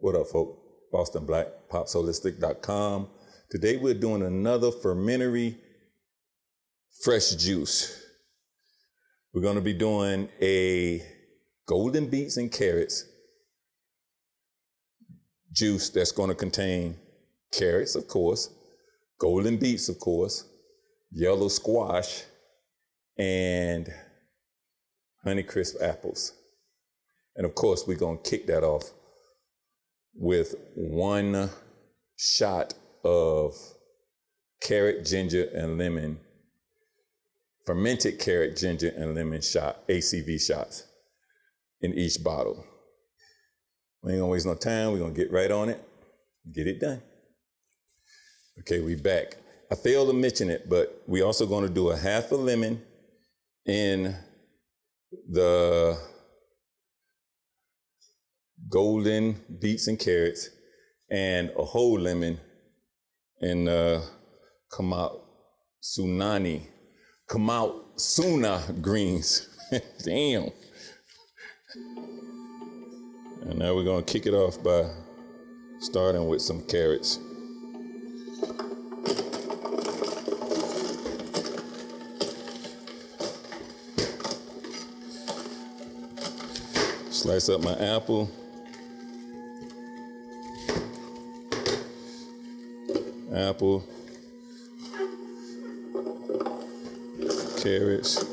What up, folk? Boston Black, popsholistic.com. Today we're doing another fermentery fresh juice. We're going to be doing a golden beets and carrots juice that's going to contain carrots, of course, golden beets, of course, yellow squash, and Honeycrisp apples. And of course, we're going to kick that off with 1 shot of carrot, ginger, and lemon, fermented carrot, ginger, and lemon shot, ACV shots in each bottle. We ain't gonna waste no time. We're gonna get right on it, get it done. Okay, we back. I failed to mention it, but we also gonna do a half a lemon in the golden beets and carrots, and a whole lemon in Kamatsuna greens. Damn. And now we're gonna kick it off by starting with some carrots. Slice up my apple. Carrots,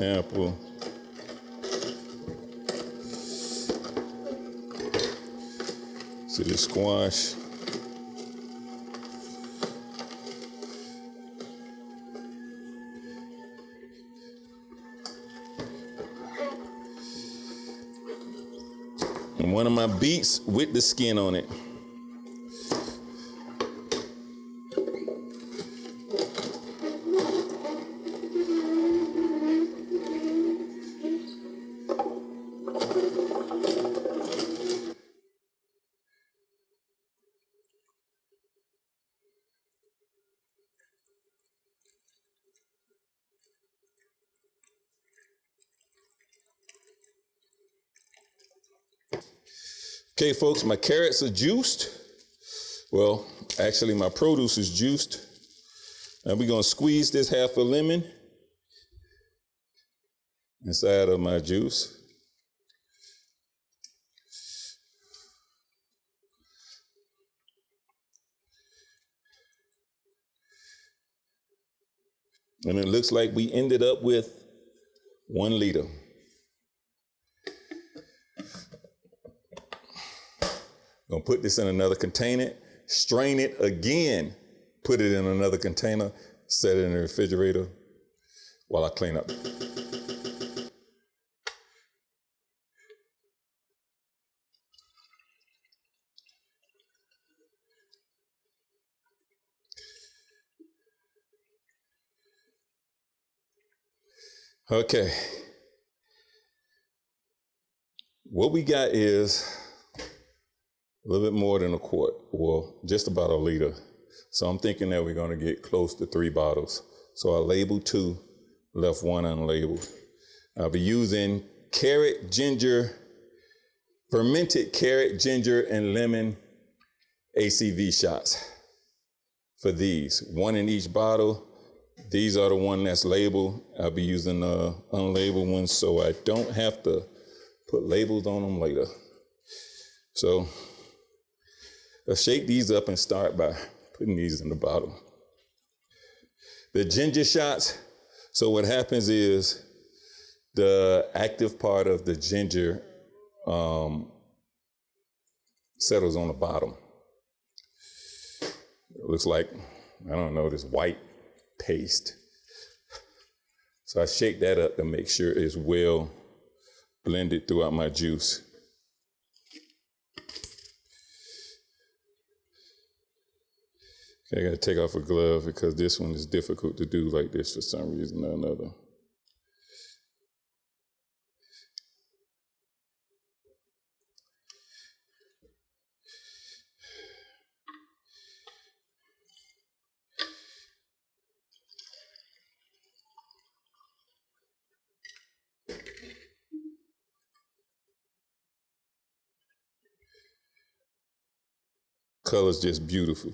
apple, to the squash, and one of my beets with the skin on it. Okay, folks, my carrots are juiced. Well, actually, my produce is juiced. Now we're gonna squeeze this half a lemon inside of my juice. And it looks like we ended up with 1 liter. Gonna put this in another container, strain it again, put it in another container, set it in the refrigerator while I clean up. Okay. What we got is a little bit more than a quart, well, just about a liter. So I'm thinking that we're gonna get close to 3 bottles. So I labeled 2, left 1 unlabeled. I'll be using fermented carrot, ginger, and lemon ACV shots for these. 1 in each bottle. These are the one that's labeled. I'll be using the unlabeled ones so I don't have to put labels on them later. So let's shake these up and start by putting these in the bottle. The ginger shots, so what happens is the active part of the ginger settles on the bottom. It looks like, I don't know, this white paste. So I shake that up to make sure it's well blended throughout my juice. Okay, I gotta take off a glove because this one is difficult to do like this for some reason or another. Color's just beautiful.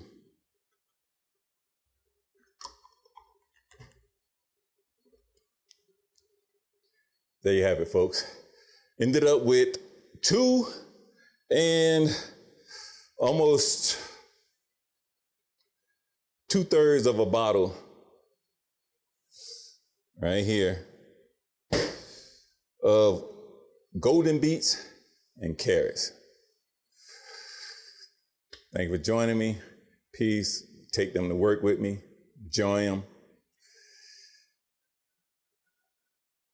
There you have it, folks. Ended up with 2 and almost 2/3 of a bottle right here of golden beets and carrots. Thank you for joining me. Peace. Take them to work with me. Enjoy them.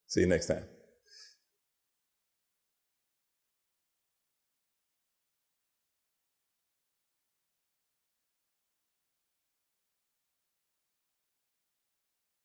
See you next time.